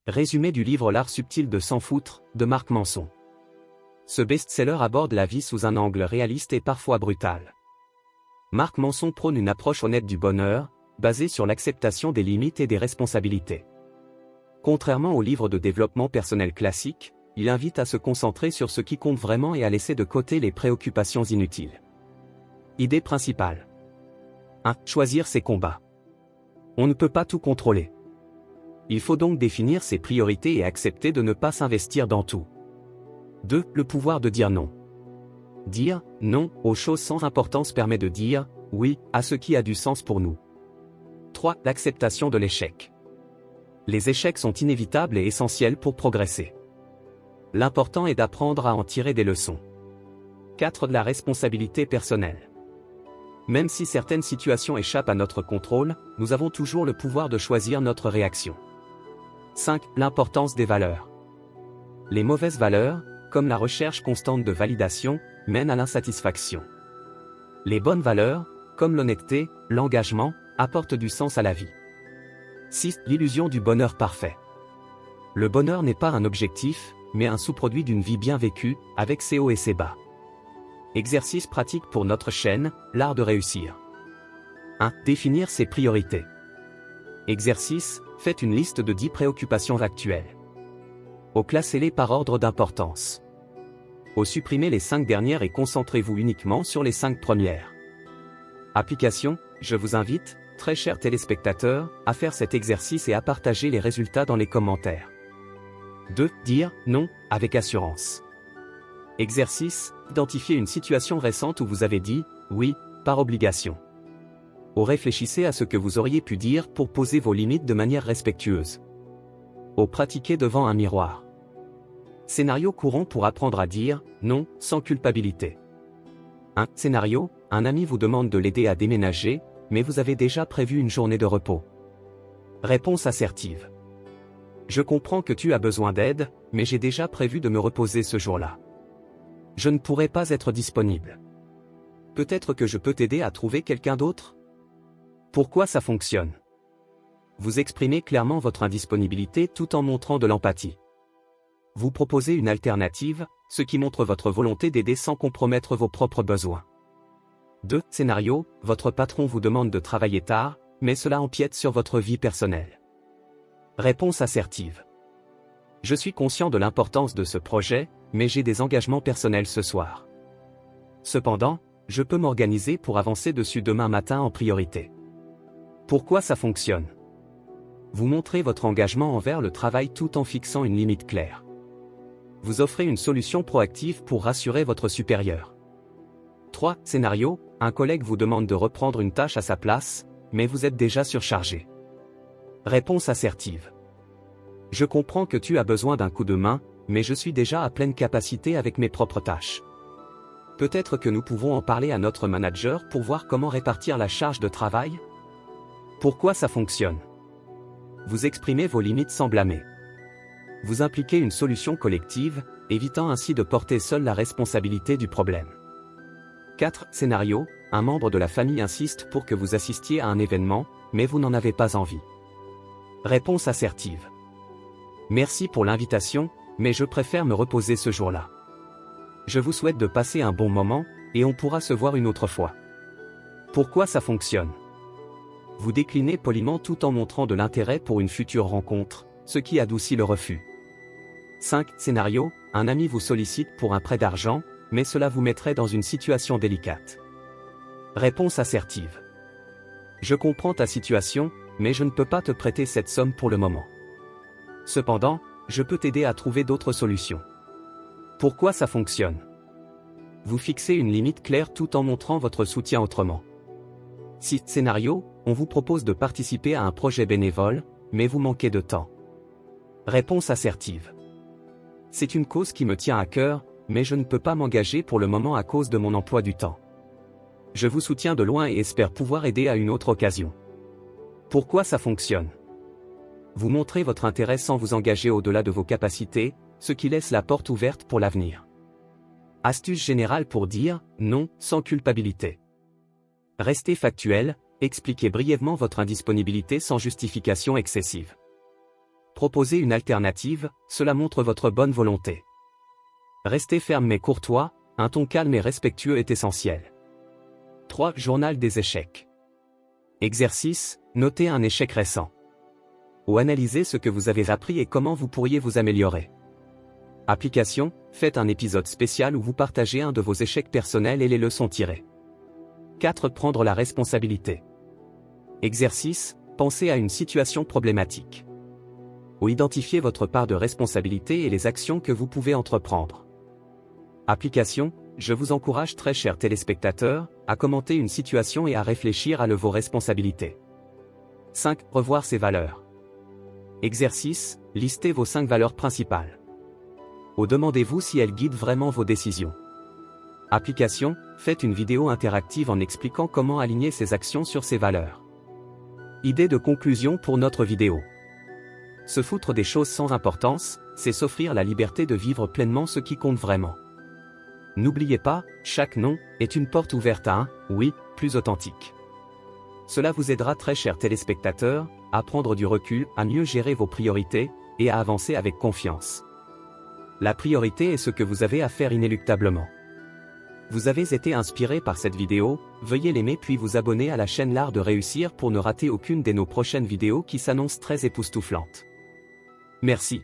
Résumé du livre L'art subtil de s'en foutre, de Marc Manson. Ce best-seller aborde la vie sous un angle réaliste et parfois brutal. Marc Manson prône une approche honnête du bonheur, basée sur l'acceptation des limites et des responsabilités. Contrairement aux livres de développement personnel classiques, il invite à se concentrer sur ce qui compte vraiment et à laisser de côté les préoccupations inutiles. Idée principale. 1. Choisir ses combats. On ne peut pas tout contrôler. Il faut donc définir ses priorités et accepter de ne pas s'investir dans tout. 2. Le pouvoir de dire non. Dire non aux choses sans importance permet de dire oui à ce qui a du sens pour nous. 3. L'acceptation de l'échec. Les échecs sont inévitables et essentiels pour progresser. L'important est d'apprendre à en tirer des leçons. 4. La responsabilité personnelle. Même si certaines situations échappent à notre contrôle, nous avons toujours le pouvoir de choisir notre réaction. 5. L'importance des valeurs. Les mauvaises valeurs, comme la recherche constante de validation, mènent à l'insatisfaction. Les bonnes valeurs, comme l'honnêteté, l'engagement, apportent du sens à la vie. 6. L'illusion du bonheur parfait. Le bonheur n'est pas un objectif, mais un sous-produit d'une vie bien vécue, avec ses hauts et ses bas. Exercice pratique pour notre chaîne, l'art de réussir. 1. Définir ses priorités. Exercice, faites une liste de 10 préoccupations actuelles. Au classez-les par ordre d'importance. Au supprimez les 5 dernières et concentrez-vous uniquement sur les 5 premières. Application, je vous invite, très chers téléspectateurs, à faire cet exercice et à partager les résultats dans les commentaires. 2. Dire non, avec assurance. Exercice, identifiez une situation récente où vous avez dit oui, par obligation. Au réfléchissez à ce que vous auriez pu dire pour poser vos limites de manière respectueuse. Au pratiquez devant un miroir. Scénario courant pour apprendre à dire non sans culpabilité. 1. Scénario, un ami vous demande de l'aider à déménager, mais vous avez déjà prévu une journée de repos. Réponse assertive. Je comprends que tu as besoin d'aide, mais j'ai déjà prévu de me reposer ce jour-là. Je ne pourrai pas être disponible. Peut-être que je peux t'aider à trouver quelqu'un d'autre? Pourquoi ça fonctionne? Vous exprimez clairement votre indisponibilité tout en montrant de l'empathie. Vous proposez une alternative, ce qui montre votre volonté d'aider sans compromettre vos propres besoins. 2. Scénario, votre patron vous demande de travailler tard, mais cela empiète sur votre vie personnelle. Réponse assertive. Je suis conscient de l'importance de ce projet, mais j'ai des engagements personnels ce soir. Cependant, je peux m'organiser pour avancer dessus demain matin en priorité. Pourquoi ça fonctionne? Vous montrez votre engagement envers le travail tout en fixant une limite claire. Vous offrez une solution proactive pour rassurer votre supérieur. 3. Scénario, un collègue vous demande de reprendre une tâche à sa place, mais vous êtes déjà surchargé. Réponse assertive. Je comprends que tu as besoin d'un coup de main, mais je suis déjà à pleine capacité avec mes propres tâches. Peut-être que nous pouvons en parler à notre manager pour voir comment répartir la charge de travail? Pourquoi ça fonctionne? Vous exprimez vos limites sans blâmer. Vous impliquez une solution collective, évitant ainsi de porter seul la responsabilité du problème. 4. Scénario, un membre de la famille insiste pour que vous assistiez à un événement, mais vous n'en avez pas envie. Réponse assertive. Merci pour l'invitation, mais je préfère me reposer ce jour-là. Je vous souhaite de passer un bon moment, et on pourra se voir une autre fois. Pourquoi ça fonctionne? Vous déclinez poliment tout en montrant de l'intérêt pour une future rencontre, ce qui adoucit le refus. 5. Scénario, un ami vous sollicite pour un prêt d'argent, mais cela vous mettrait dans une situation délicate. Réponse assertive. Je comprends ta situation, mais je ne peux pas te prêter cette somme pour le moment. Cependant, je peux t'aider à trouver d'autres solutions. Pourquoi ça fonctionne? Vous fixez une limite claire tout en montrant votre soutien autrement. 6. Scénario, on vous propose de participer à un projet bénévole, mais vous manquez de temps. Réponse assertive. C'est une cause qui me tient à cœur, mais je ne peux pas m'engager pour le moment à cause de mon emploi du temps. Je vous soutiens de loin et espère pouvoir aider à une autre occasion. Pourquoi ça fonctionne? Vous montrez votre intérêt sans vous engager au-delà de vos capacités, ce qui laisse la porte ouverte pour l'avenir. Astuce générale pour dire non sans culpabilité. Restez factuel, expliquez brièvement votre indisponibilité sans justification excessive. Proposez une alternative, cela montre votre bonne volonté. Restez ferme mais courtois, un ton calme et respectueux est essentiel. 3. Journal des échecs. Exercice, notez un échec récent. Ou analysez ce que vous avez appris et comment vous pourriez vous améliorer. Application, faites un épisode spécial où vous partagez un de vos échecs personnels et les leçons tirées. 4. Prendre la responsabilité. Exercice, pensez à une situation problématique. Ou identifiez votre part de responsabilité et les actions que vous pouvez entreprendre. Application, je vous encourage très chers téléspectateurs, à commenter une situation et à réfléchir à vos responsabilités. 5. Revoir ses valeurs. Exercice, listez vos 5 valeurs principales. Ou demandez-vous si elles guident vraiment vos décisions. Application, faites une vidéo interactive en expliquant comment aligner ces actions sur ces valeurs. Idée de conclusion pour notre vidéo. Se foutre des choses sans importance, c'est s'offrir la liberté de vivre pleinement ce qui compte vraiment. N'oubliez pas, chaque non est une porte ouverte à un oui plus authentique. Cela vous aidera très chers téléspectateurs, à prendre du recul, à mieux gérer vos priorités, et à avancer avec confiance. La priorité est ce que vous avez à faire inéluctablement. Vous avez été inspiré par cette vidéo, veuillez l'aimer puis vous abonner à la chaîne L'Art de Réussir pour ne rater aucune de nos prochaines vidéos qui s'annoncent très époustouflantes. Merci.